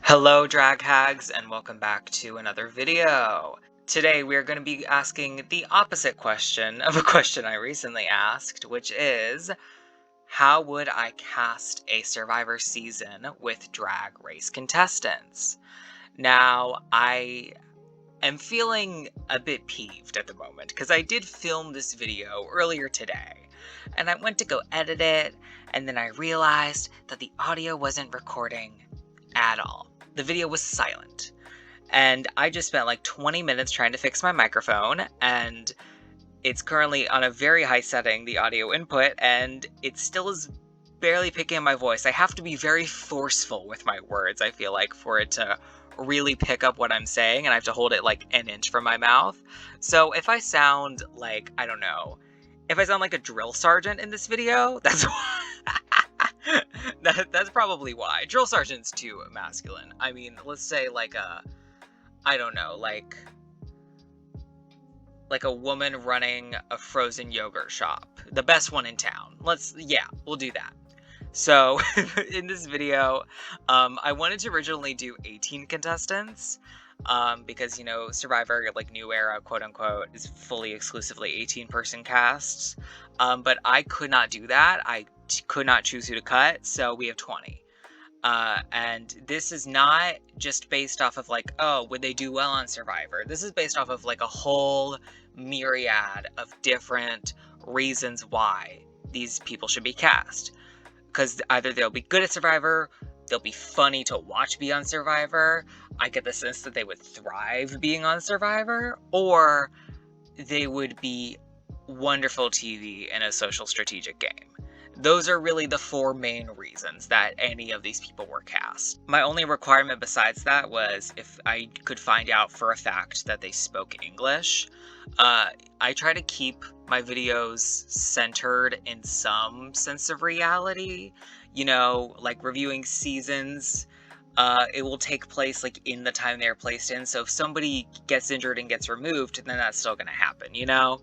Hello drag hags and welcome back to another video. Today we are going to be asking the opposite question of a question I recently asked, which is, how would I cast a Survivor season with drag race contestants? Now, I am feeling a bit peeved at the moment because I did film this video earlier today and I went to go edit it and then I realized that the audio wasn't recording at all. The video was silent. And I just spent like 20 minutes trying to fix my microphone, and it's currently on a very high setting, the audio input, and it still is barely picking up my voice. I have to be very forceful with my words, I feel like, for it to really pick up what I'm saying, and I have to hold it like an inch from my mouth. So if I sound like, I don't know, if I sound like a drill sergeant in this video, that's why. That's probably why. Drill sergeant's too masculine. I mean, let's say like a, I don't know, like a woman running a frozen yogurt shop. The best one in town. Yeah, we'll do that. So, in this video, I wanted to originally do 18 contestants, because, you know, Survivor, like, New Era, quote-unquote, is fully exclusively 18-person casts, but I could not do that. I could not choose who to cut, so we have 20. And this is not just based off of, like, oh, would they do well on Survivor? This is based off of, like, a whole myriad of different reasons why these people should be cast. Because either they'll be good at Survivor, they'll be funny to watch be on Survivor, I get the sense that they would thrive being on Survivor, or they would be wonderful TV in a social strategic game. Those are really the four main reasons that any of these people were cast. My only requirement besides that was if I could find out for a fact that they spoke English. I try to keep my videos centered in some sense of reality. You know, like reviewing seasons, it will take place like in the time they're placed in. So if somebody gets injured and gets removed, then that's still going to happen, you know?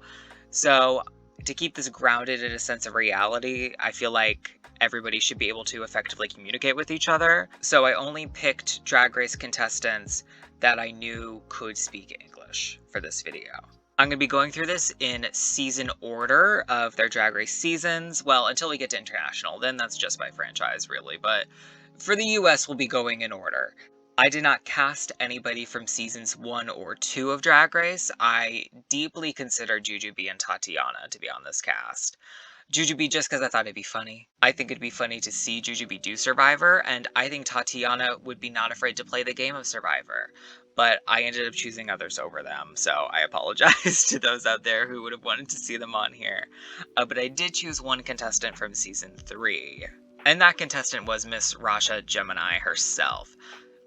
So to keep this grounded in a sense of reality, I feel like everybody should be able to effectively communicate with each other. So I only picked Drag Race contestants that I knew could speak English for this video. I'm going to be going through this in season order of their Drag Race seasons. Well, until we get to international, then that's just by franchise, really. But for the US, we'll be going in order. I did not cast anybody from seasons 1 or 2 of Drag Race. I deeply considered Jujubee and Tatiana to be on this cast. Jujubee just because I thought it'd be funny. I think it'd be funny to see Jujubee do Survivor, and I think Tatiana would be not afraid to play the game of Survivor. But I ended up choosing others over them, so I apologize to those out there who would have wanted to see them on here. But I did choose one contestant from season 3, and that contestant was Miss Raja Gemini herself.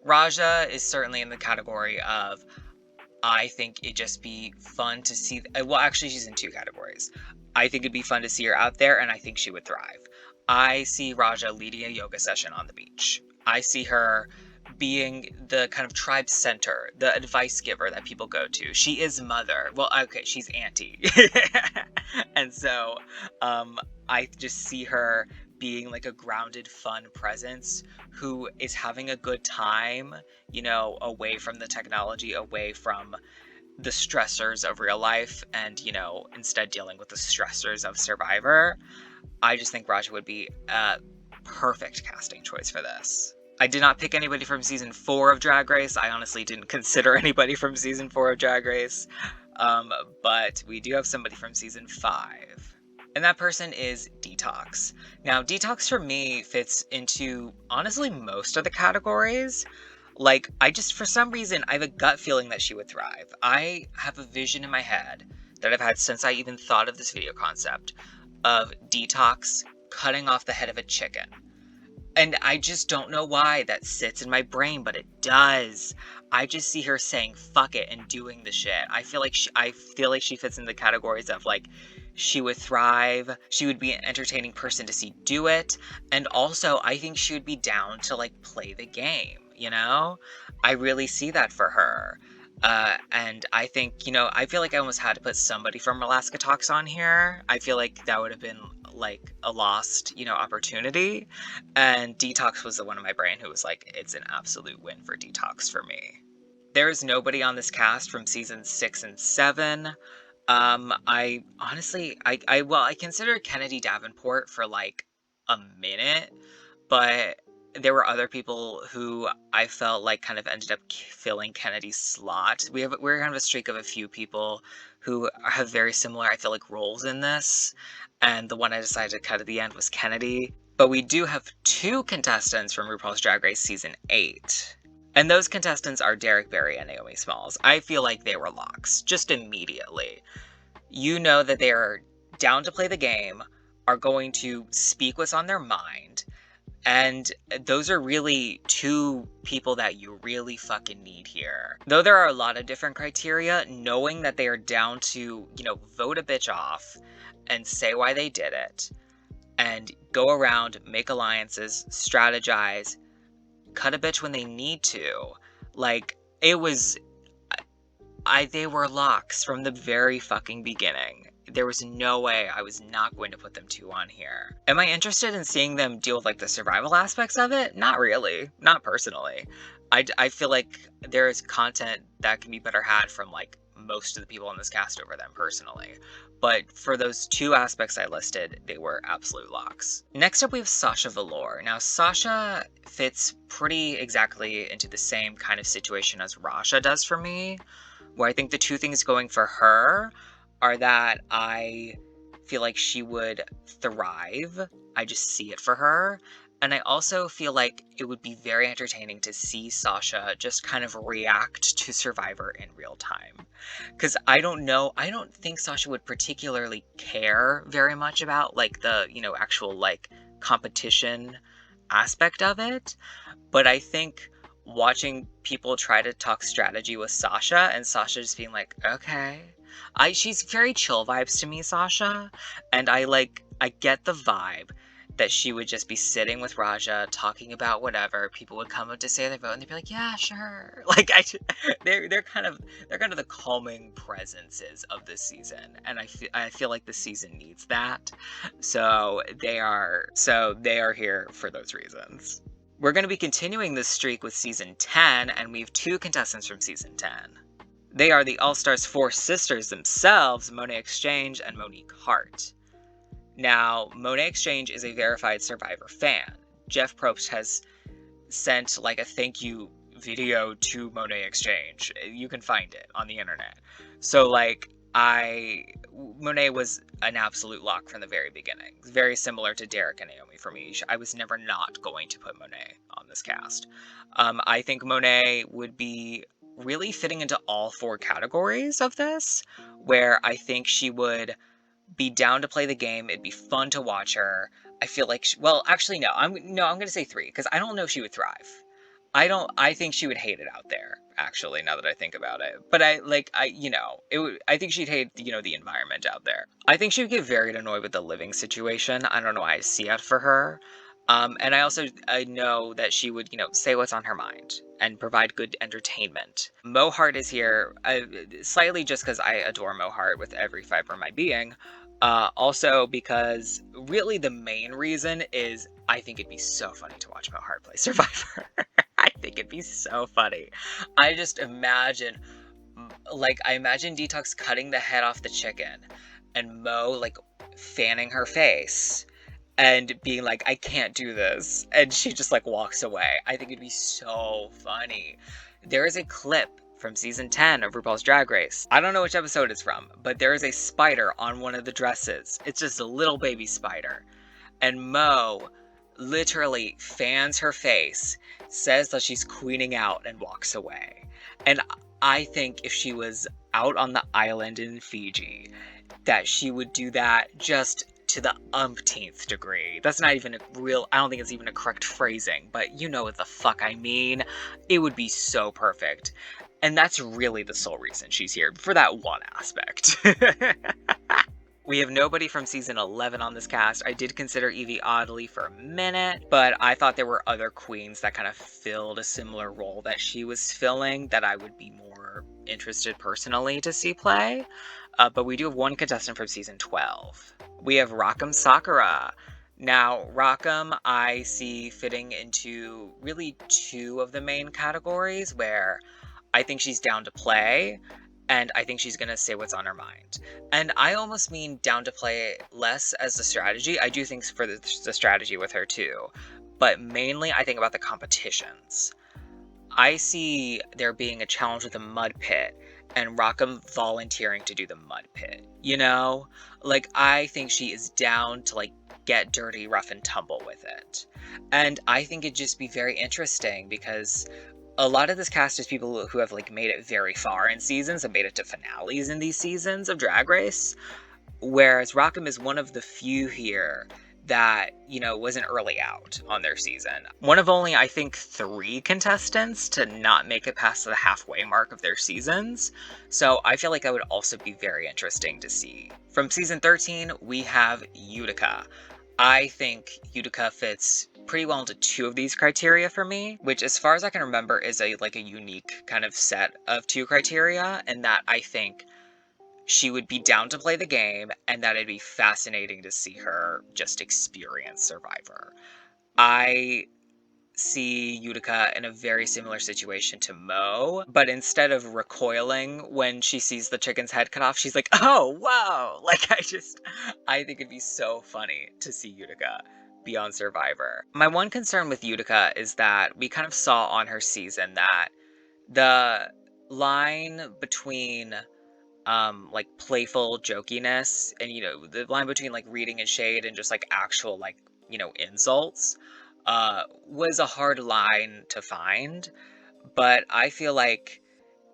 Raja is certainly in the category of, I think it'd just be fun to see, well, actually she's in 2 categories. I think it'd be fun to see her out there, and I think she would thrive. I see Raja leading a yoga session on the beach. I see her being the kind of tribe center, the advice giver that people go to. She is mother. Well, okay, she's auntie. And so, I just see her being like a grounded, fun presence who is having a good time, you know, away from the technology, away from the stressors of real life, and, you know, instead dealing with the stressors of Survivor. I just think Raja would be a perfect casting choice for this. I did not pick anybody from season 4 of Drag Race. I honestly didn't consider anybody from season 4 of Drag Race. But we do have somebody from season 5. And that person is Detox. Now, Detox for me fits into, honestly, most of the categories. Like, for some reason, I have a gut feeling that she would thrive. I have a vision in my head that I've had since I even thought of this video concept of Detox cutting off the head of a chicken. And I just don't know why that sits in my brain, but it does. I just see her saying fuck it and doing the shit. I feel like she fits in the categories of, like, she would thrive, she would be an entertaining person to see do it, and also I think she would be down to, like, play the game, you know? I really see that for her. And I think, you know, I feel like I almost had to put somebody from Alaska Talks on here. I feel like that would have been like a lost, opportunity. And Detox was the one in my brain who was like, it's an absolute win for Detox for me. There's nobody on this cast from seasons 6 and 7. I honestly, I considered Kennedy Davenport for like a minute, but there were other people who I felt like kind of ended up filling Kennedy's slot. We're kind of a streak of a few people who have very similar, I feel like, roles in this, and the one I decided to cut at the end was Kennedy. But we do have 2 contestants from RuPaul's Drag Race season 8. And those contestants are Derek Barry and Naomi Smalls. I feel like they were locks, just immediately. You know that they are down to play the game, are going to speak what's on their mind, and those are really 2 people that you really fucking need here. Though there are a lot of different criteria, knowing that they are down to, vote a bitch off and say why they did it, and go around, make alliances, strategize, cut a bitch when they need to. Like, it was... they were locks from the very fucking beginning. There was no way I was not going to put them 2 on here. Am I interested in seeing them deal with, like, the survival aspects of it? Not really. Not personally. I feel like there is content that can be better had from, like, most of the people in this cast over them, personally. But for those 2 aspects I listed, they were absolute locks. Next up, we have Sasha Velour. Now, Sasha fits pretty exactly into the same kind of situation as Raja does for me, where I think the 2 things going for her are that I feel like she would thrive. I just see it for her. And I also feel like it would be very entertaining to see Sasha just kind of react to Survivor in real time. Because I don't think Sasha would particularly care very much about, like, the, actual, like, competition aspect of it. But I think watching people try to talk strategy with Sasha, and Sasha just being like, okay. She's very chill vibes to me, Sasha. And I get the vibe that she would just be sitting with Raja, talking about whatever. People would come up to say their vote, and they'd be like, yeah, sure. Like, they're kind of the calming presences of this season. And I feel like the season needs that. So they are here for those reasons. We're going to be continuing this streak with Season 10, and we have 2 contestants from Season 10. They are the All-Stars 4 sisters themselves, Monet Exchange and Monique Hart. Now, Monet Exchange is a verified Survivor fan. Jeff Probst has sent, like, a thank you video to Monet Exchange. You can find it on the internet. So, like, Monet was an absolute lock from the very beginning. Very similar to Derek and Naomi for me. I was never not going to put Monet on this cast. I think Monet would be really fitting into all 4 categories of this, where I think she would be down to play the game. It'd be fun to watch her. I feel like, I'm going to say 3, because I don't know if she would thrive. I think she would hate it out there, actually, now that I think about it. But I think she'd hate, the environment out there. I think she would get very annoyed with the living situation. I don't know why I see it for her. And I know that she would, say what's on her mind and provide good entertainment. Mo Hart is here, slightly just because I adore Mo Hart with every fiber of my being. Also because really the main reason is I think it'd be so funny to watch Mo Hart play Survivor. I think it'd be so funny. I just imagine, I imagine Detox cutting the head off the chicken and Mo, fanning her face and being like, I can't do this. And she just, walks away. I think it'd be so funny. There is a clip from season 10 of RuPaul's Drag Race. I don't know which episode it's from, but there is a spider on one of the dresses. It's just a little baby spider. And Mo literally fans her face, says that she's queening out, and walks away. And I think if she was out on the island in Fiji, that she would do that just to the umpteenth degree. That's not even I don't think it's even a correct phrasing, but you know what the fuck I mean. It would be so perfect. And that's really the sole reason she's here, for that one aspect. We have nobody from season 11 on this cast. I did consider Evie Oddly for a minute, but I thought there were other queens that kind of filled a similar role that she was filling that I would be more interested personally to see play. But we do have one contestant from season 12. We have Rakam Sakura. Now, Rakam, I see fitting into really two of the main categories where I think she's down to play, and I think she's going to say what's on her mind. And I almost mean down to play less as the strategy. I do think for the strategy with her too, but mainly I think about the competitions. I see there being a challenge with a mud pit and Rackham volunteering to do the mud pit. You know? Like, I think she is down to, like, get dirty, rough, and tumble with it. And I think it'd just be very interesting because a lot of this cast is people who have, like, made it very far in seasons and made it to finales in these seasons of Drag Race. Whereas Rackham is one of the few here that, you know, wasn't early out on their season. One of only, I think, 3 contestants to not make it past the halfway mark of their seasons. So I feel like that would also be very interesting to see. From season 13, we have Utica. I think Utica fits pretty well into 2 of these criteria for me, which as far as I can remember is a unique kind of set of 2 criteria, and that I think she would be down to play the game, and that it'd be fascinating to see her just experience Survivor. I see Utica in a very similar situation to Mo, but instead of recoiling when she sees the chicken's head cut off, she's like, oh, wow! Like, I think it'd be so funny to see Utica be on Survivor. My one concern with Utica is that we kind of saw on her season that the line between like playful jokiness and, you know, the line between like reading and shade and just like actual like, you know, insults was a hard line to find. But I feel like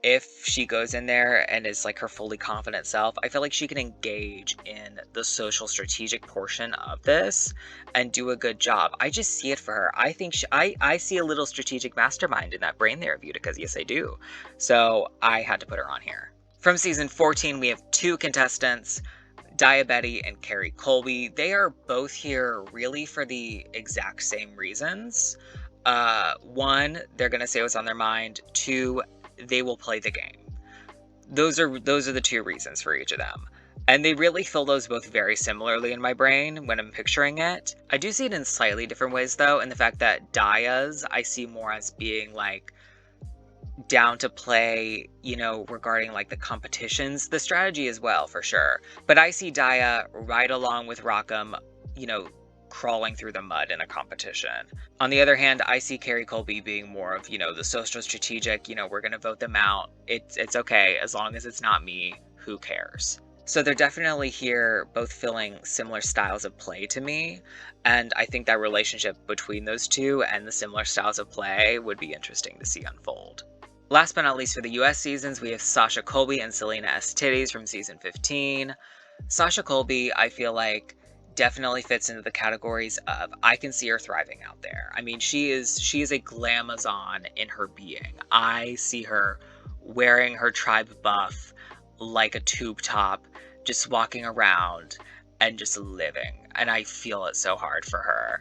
if she goes in there and is like her fully confident self, I feel like she can engage in the social strategic portion of this and do a good job. I just see it for her. I think I see a little strategic mastermind in that brain there of Utica, because yes, I do. So I had to put her on here. From season 14, we have 2 contestants, Diabetti and Carrie Colby. They are both here really for the exact same reasons. 1, they're going to say what's on their mind. 2, they will play the game. Those are the 2 reasons for each of them. And they really fill those both very similarly in my brain when I'm picturing it. I do see it in slightly different ways, though, in the fact that Daya's I see more as being, like, down to play, you know, regarding like the competitions, the strategy as well, for sure. But I see Daya right along with Rackham, you know, crawling through the mud in a competition. On the other hand, I see Carrie Colby being more of, you know, the social strategic, you know, we're gonna vote them out. It's okay, as long as it's not me, who cares? So they're definitely here both filling similar styles of play to me, and I think that relationship between those 2 and the similar styles of play would be interesting to see unfold. Last but not least, for the US seasons, we have Sasha Colby and Selena S. Titties from season 15. Sasha Colby, I feel like, definitely fits into the categories of I can see her thriving out there. I mean, she is a glamazon in her being. I see her wearing her tribe buff like a tube top, just walking around and just living. And I feel it so hard for her.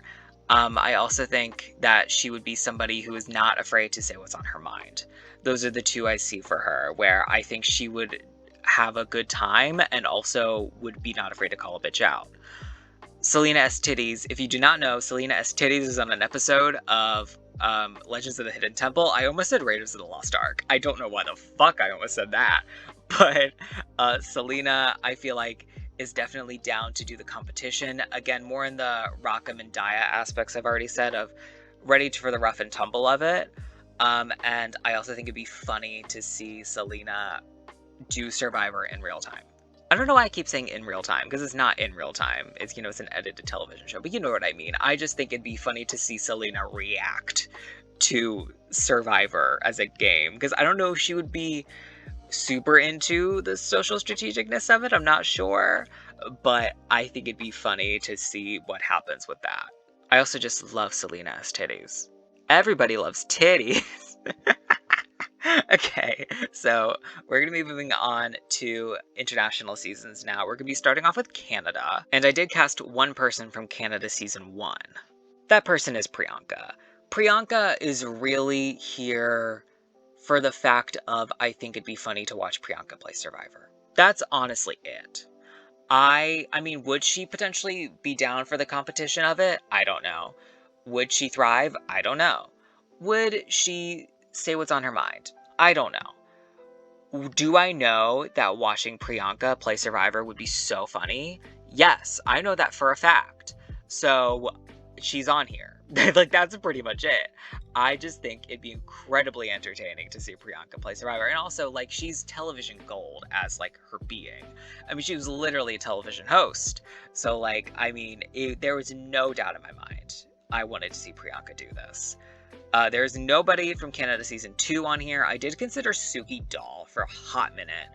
I also think that she would be somebody who is not afraid to say what's on her mind. Those are the 2 I see for her, where I think she would have a good time and also would be not afraid to call a bitch out. Selena S. Titties. If you do not know, Selena S. Titties is on an episode of Legends of the Hidden Temple. I almost said Raiders of the Lost Ark. I don't know why the fuck I almost said that. But Selena, I feel like, is definitely down to do the competition. Again, more in the Rackham and Daya aspects I've already said of ready for the rough and tumble of it. And I also think it'd be funny to see Selena do Survivor in real time. I don't know why I keep saying in real time, because it's not in real time. It's, you know, it's an edited television show, but you know what I mean. I just think it'd be funny to see Selena react to Survivor as a game, because I don't know if she would be super into the social strategicness of it. I'm not sure, but I think it'd be funny to see what happens with that. I also just love Selena's titties. Everybody loves titties. Okay, so we're going to be moving on to international seasons now. We're going to be starting off with Canada, and I did cast one person from Canada season 1. That person is Priyanka. Priyanka is really here for the fact of I think it'd be funny to watch Priyanka play Survivor. That's honestly it. I mean, would she potentially be down for the competition of it? I don't know. Would she thrive? I don't know. Would she say what's on her mind? I don't know. Do I know that watching Priyanka play Survivor would be so funny? Yes, I know that for a fact. So she's on here. Like, that's pretty much it. I just think it'd be incredibly entertaining to see Priyanka play Survivor. And also, like, she's television gold as, like, her being. I mean, she was literally a television host. So, like, I mean, there was no doubt in my mind I wanted to see Priyanka do this. There's nobody from Canada Season 2 on here. I did consider Suki Doll for a hot minute,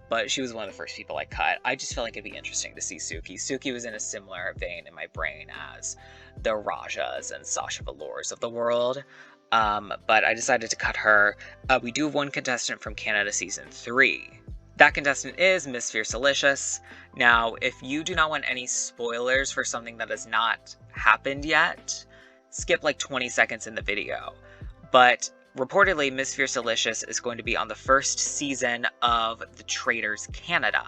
but she was one of the first people I cut. I just felt like it'd be interesting to see Suki. Suki was in a similar vein in my brain as the Rajas and Sasha Velours of the world, but I decided to cut her. We do have one contestant from Canada Season 3. That contestant is Miss Fiercelicious. Now, if you do not want any spoilers for something that has not happened yet, skip like 20 seconds in the video. But reportedly, Miss Fiercelicious is going to be on the first season of The Traitors Canada.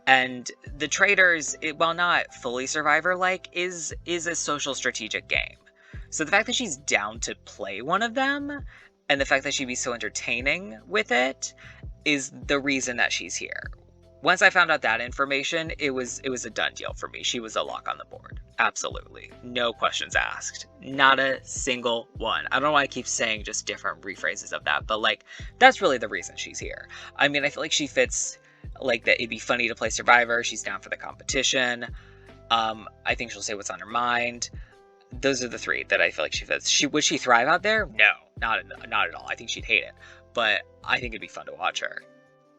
And The Traitors, while not fully Survivor-like, is a social strategic game. So the fact that she's down to play one of them, and the fact that she'd be so entertaining with it, is the reason that she's here. Once I found out that information, it was a done deal for me. She was a lock on the board. Absolutely. No questions asked. Not a single one. I don't know why I keep saying just different rephrases of that, but like, that's really the reason she's here. I mean, I feel like she fits, like, that it'd be funny to play Survivor. She's down for the competition. I think she'll say what's on her mind. Those are the three that I feel like she fits. Would she thrive out there? No, not at all. I think she'd hate it, but I think it'd be fun to watch her.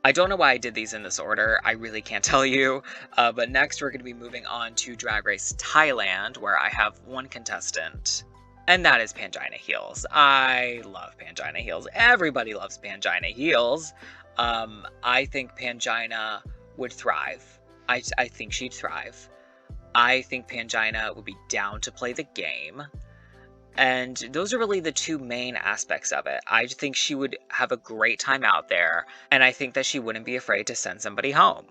I don't know why I did these in this order, I really can't tell you, but next we're going to be moving on to Drag Race Thailand, where I have one contestant, and that is Pangina Heels. I love Pangina Heels. Everybody loves Pangina Heels. I think Pangina would thrive. I think she'd thrive. I think Pangina would be down to play the game. And those are really the two main aspects of it. I think she would have a great time out there, and I think that she wouldn't be afraid to send somebody home.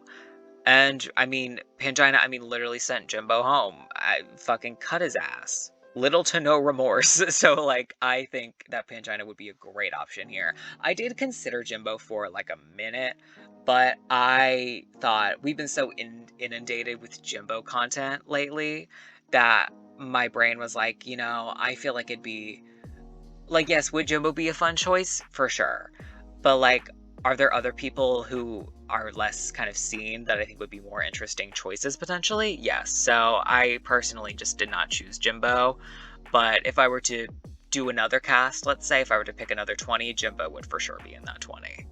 And, I mean, Pangina, literally sent Jimbo home. I fucking cut his ass. Little to no remorse. So, like, I think that Pangina would be a great option here. I did consider Jimbo for, like, a minute, but I thought we've been so inundated with Jimbo content lately that my brain was like, you know, I feel like it'd be, like, yes, would Jimbo be a fun choice? For sure. But, like, are there other people who are less kind of seen that I think would be more interesting choices potentially? Yes. So I personally just did not choose Jimbo. But if I were to do another cast, let's say, if I were to pick another 20, Jimbo would for sure be in that 20.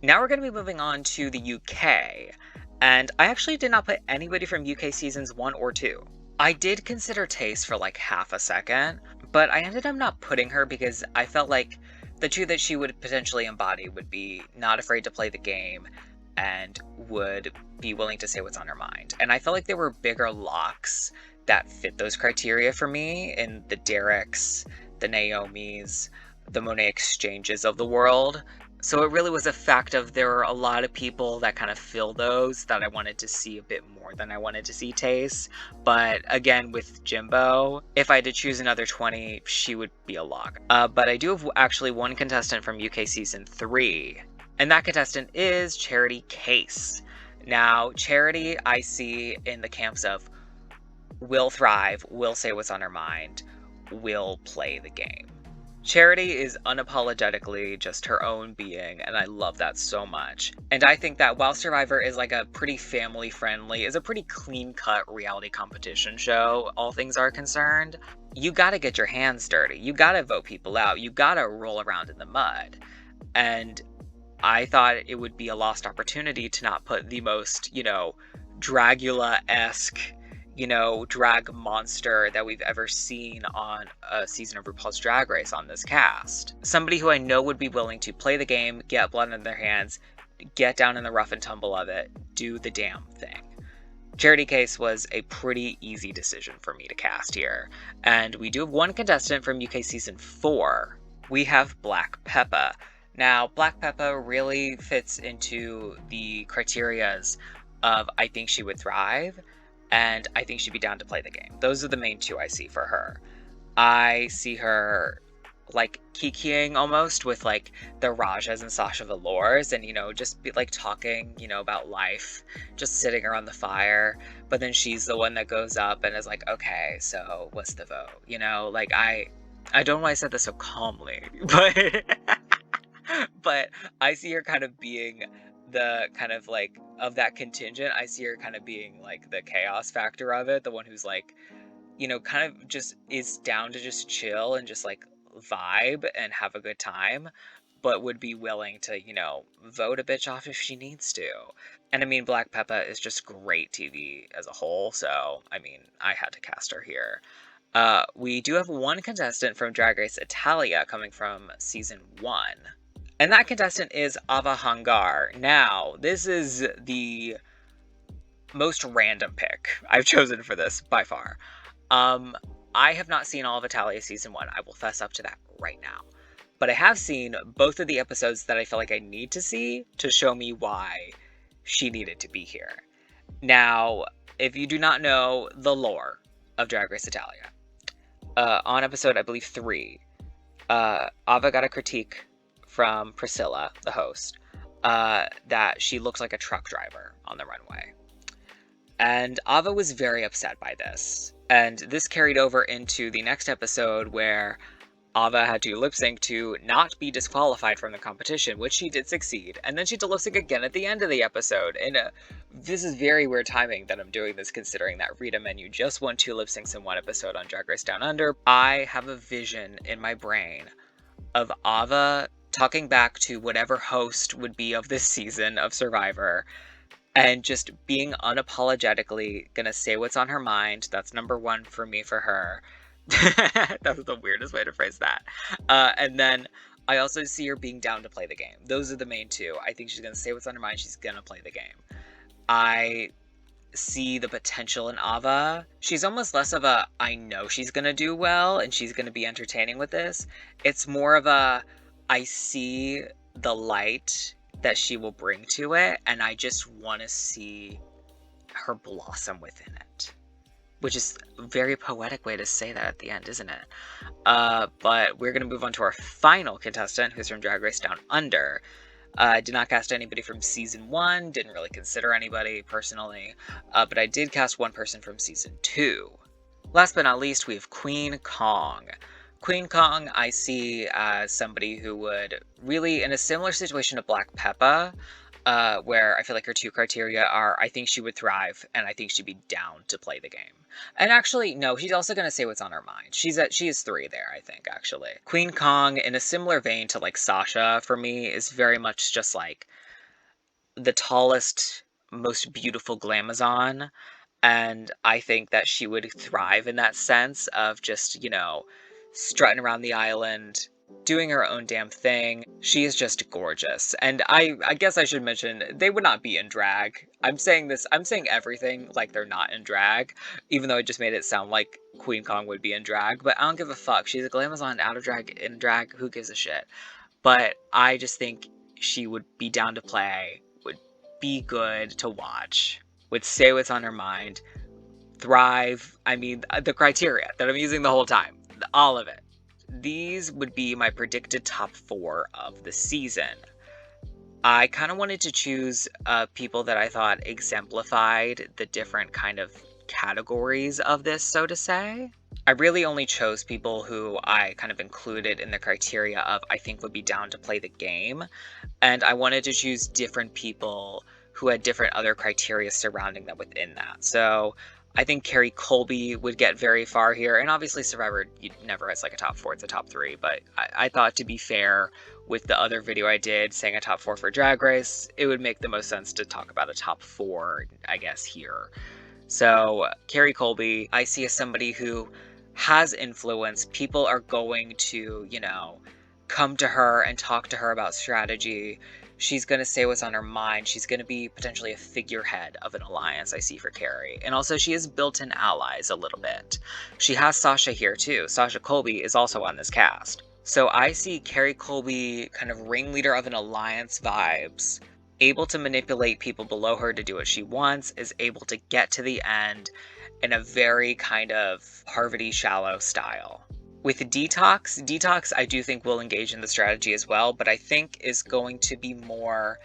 Now we're going to be moving on to the UK. And I actually did not put anybody from UK seasons 1 or 2. I did consider Tace for like half a second, but I ended up not putting her because I felt like the two that she would potentially embody would be not afraid to play the game and would be willing to say what's on her mind. And I felt like there were bigger locks that fit those criteria for me in the Dereks, the Naomis, the Monet Exchanges of the world. So it really was a fact of there were a lot of people that kind of fill those that I wanted to see a bit more than I wanted to see Tace. But again, with Jimbo, if I had to choose another 20, she would be a lock. But I do have actually one contestant from UK Season 3, and that contestant is Charity Case. Now, Charity I see in the camps of will thrive, will say what's on her mind, will play the game. Charity is unapologetically just her own being, and I love that so much. And I think that while Survivor is like a pretty family-friendly, is a pretty clean-cut reality competition show, all things are concerned, you gotta get your hands dirty. You gotta vote people out. You gotta roll around in the mud. And I thought it would be a lost opportunity to not put the most, Dragula-esque, drag monster that we've ever seen on a season of RuPaul's Drag Race on this cast. Somebody who I know would be willing to play the game, get blood in their hands, get down in the rough and tumble of it, do the damn thing. Charity Case was a pretty easy decision for me to cast here. And we do have one contestant from UK Season 4. We have Black Peppa. Now, Black Peppa really fits into the criterias of I think she would thrive, and I think she'd be down to play the game. Those are the main two I see for her. I see her like kikiing almost with like the Rajas and Sasha Velours, and just be like talking about life, just sitting around the fire. But then she's the one that goes up and is like, okay, so what's the vote? Like I don't know why I said this so calmly, but but I see her kind of being the kind of like of that contingent. I see her kind of being like the chaos factor of it, the one who's like kind of just is down to just chill and just like vibe and have a good time, but would be willing to, vote a bitch off if she needs to. And I mean, Black Peppa is just great TV as a whole, so I mean, I had to cast her here. We do have one contestant from Drag Race Italia coming from season 1. And that contestant is Ava Hangar. Now, this is the most random pick I've chosen for this by far. I have not seen all of Italia season 1. I will fess up to that right now. But I have seen both of the episodes that I feel like I need to see to show me why she needed to be here. Now, if you do not know the lore of Drag Race Italia, on episode, I believe 3, Ava got a critique from Priscilla, the host, that she looks like a truck driver on the runway. And Ava was very upset by this. And this carried over into the next episode where Ava had to lip sync to not be disqualified from the competition, which she did succeed. And then she had to lip sync again at the end of the episode. And this is very weird timing that I'm doing this, considering that Rita Menu just won 2 lip syncs in 1 episode on Drag Race Down Under. I have a vision in my brain of Ava talking back to whatever host would be of this season of Survivor, and just being unapologetically gonna say what's on her mind. That's number 1 for me for her. That was the weirdest way to phrase that. And then I also see her being down to play the game. Those are the main 2. I think she's gonna say what's on her mind. She's gonna play the game. I see the potential in Ava. She's almost less of a, I know she's gonna do well and she's gonna be entertaining with this. It's more of a, I see the light that she will bring to it, and I just want to see her blossom within it. Which is a very poetic way to say that at the end, isn't it? But we're going to move on to our final contestant, who's from Drag Race Down Under. Did not cast anybody from season 1, didn't really consider anybody personally, but I did cast one person from season 2. Last but not least, we have Queen Kong. Queen Kong, I see as somebody who would really, in a similar situation to Black Peppa, where I feel like her 2 criteria are, I think she would thrive, and I think she'd be down to play the game. And actually, no, she's also going to say what's on her mind. She is 3 there, I think, actually. Queen Kong, in a similar vein to, like, Sasha, for me, is very much just, like, the tallest, most beautiful glamazon, and I think that she would thrive in that sense of just, strutting around the island, doing her own damn thing. She is just gorgeous. And I guess I should mention, they would not be in drag. I'm saying everything like they're not in drag, even though I just made it sound like Queen Kong would be in drag, but I don't give a fuck. She's a glamazon out of drag, in drag, who gives a shit? But I just think she would be down to play, would be good to watch, would say what's on her mind, thrive. I mean, the criteria that I'm using the whole time. All of it. These would be my predicted top 4 of the season. I kind of wanted to choose people that I thought exemplified the different kind of categories of this, so to say. I really only chose people who I kind of included in the criteria of I think would be down to play the game. And I wanted to choose different people who had different other criteria surrounding them within that. So I think Carrie Colby would get very far here, and obviously Survivor never has like a top 4, it's a top 3, but I thought, to be fair, with the other video I did saying a top 4 for Drag Race, it would make the most sense to talk about a top 4, I guess, here. So Carrie Colby, I see as somebody who has influence. People are going to, come to her and talk to her about strategy. She's going to say what's on her mind. She's going to be potentially a figurehead of an alliance, I see for Carrie. And also, she has built-in allies a little bit. She has Sasha here, too. Sasha Colby is also on this cast. So I see Carrie Colby kind of ringleader of an alliance vibes, able to manipulate people below her to do what she wants, is able to get to the end in a very kind of Harvard-y shallow style. With Detox I do think will engage in the strategy as well, but I think is going to be more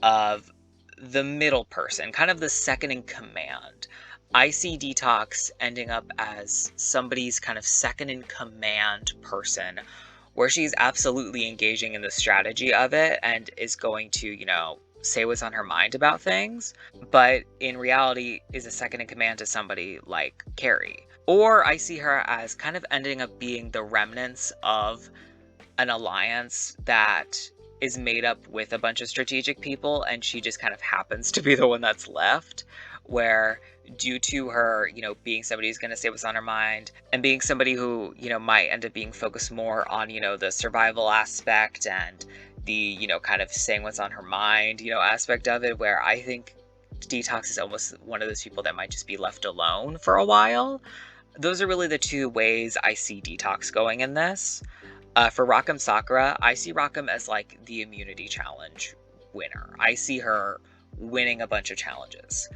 of the middle person, kind of the second in command. I see Detox ending up as somebody's kind of second in command person, where she's absolutely engaging in the strategy of it and is going to, say what's on her mind about things, but in reality is a second in command to somebody like Carrie. Or I see her as kind of ending up being the remnants of an alliance that is made up with a bunch of strategic people, and she just kind of happens to be the one that's left, where due to her, being somebody who's going to say what's on her mind and being somebody who, might end up being focused more on, the survival aspect and the, kind of saying what's on her mind, aspect of it, where I think Detox is almost one of those people that might just be left alone for a while. Those are really the two ways I see Detox going in this. For Rock'em Sakura, I see Rock'em as like the immunity challenge winner. I see her winning a bunch of challenges.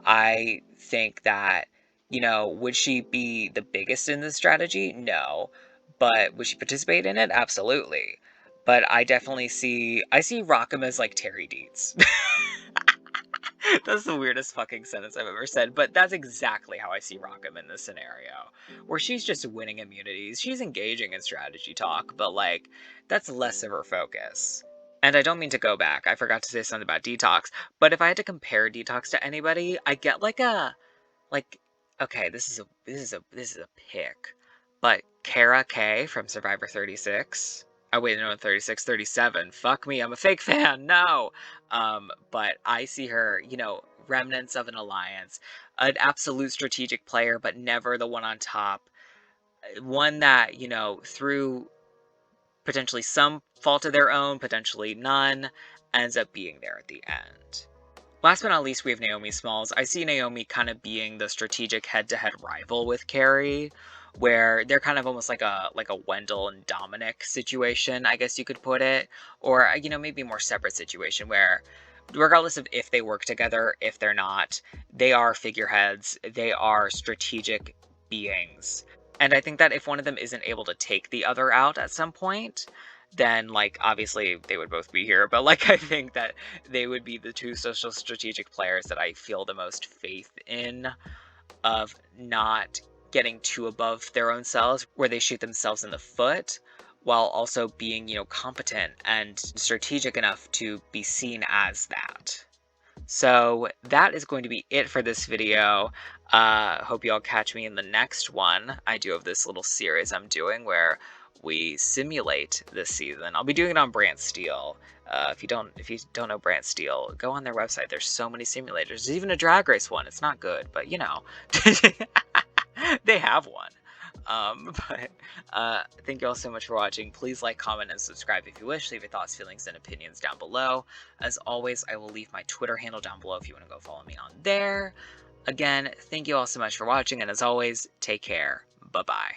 I think that, would she be the biggest in this strategy? No. But would she participate in it? Absolutely. But I see Rock'em as like Terry Deeds. That's the weirdest fucking sentence I've ever said, but that's exactly how I see Rock'em in this scenario. Where she's just winning immunities. She's engaging in strategy talk, but like, that's less of her focus. And I don't mean to go back, I forgot to say something about Detox, but if I had to compare Detox to anybody, I get okay, this is a pick, but Kara K from Survivor 36. Oh wait, no, 36, 37. Fuck me, I'm a fake fan. No. But I see her, remnants of an alliance, an absolute strategic player, but never the one on top. One that, through potentially some fault of their own, potentially none, ends up being there at the end. Last but not least, we have Naomi Smalls. I see Naomi kind of being the strategic head-to-head rival with Carrie, where they're kind of almost like a Wendell and Dominic situation, I guess you could put it, or maybe a more separate situation where, regardless of if they work together, if they're not, they are figureheads. They are strategic beings, and I think that if one of them isn't able to take the other out at some point, then, like, obviously they would both be here, but, like, I think that they would be the two social strategic players that I feel the most faith in, of not getting too above their own selves, where they shoot themselves in the foot, while also being, competent and strategic enough to be seen as that. So that is going to be it for this video. Hope you all catch me in the next one. I do have this little series I'm doing where we simulate this season. I'll be doing it on Brant Steel. If you don't know Brant Steel, go on their website. There's so many simulators. There's even a drag race one. It's not good, but they have one. Thank you all so much for watching. Please like, comment, and subscribe if you wish. Leave your thoughts, feelings, and opinions down below. As always, I will leave my Twitter handle down below if you want to go follow me on there. Again, thank you all so much for watching, and as always, take care. Bye-bye.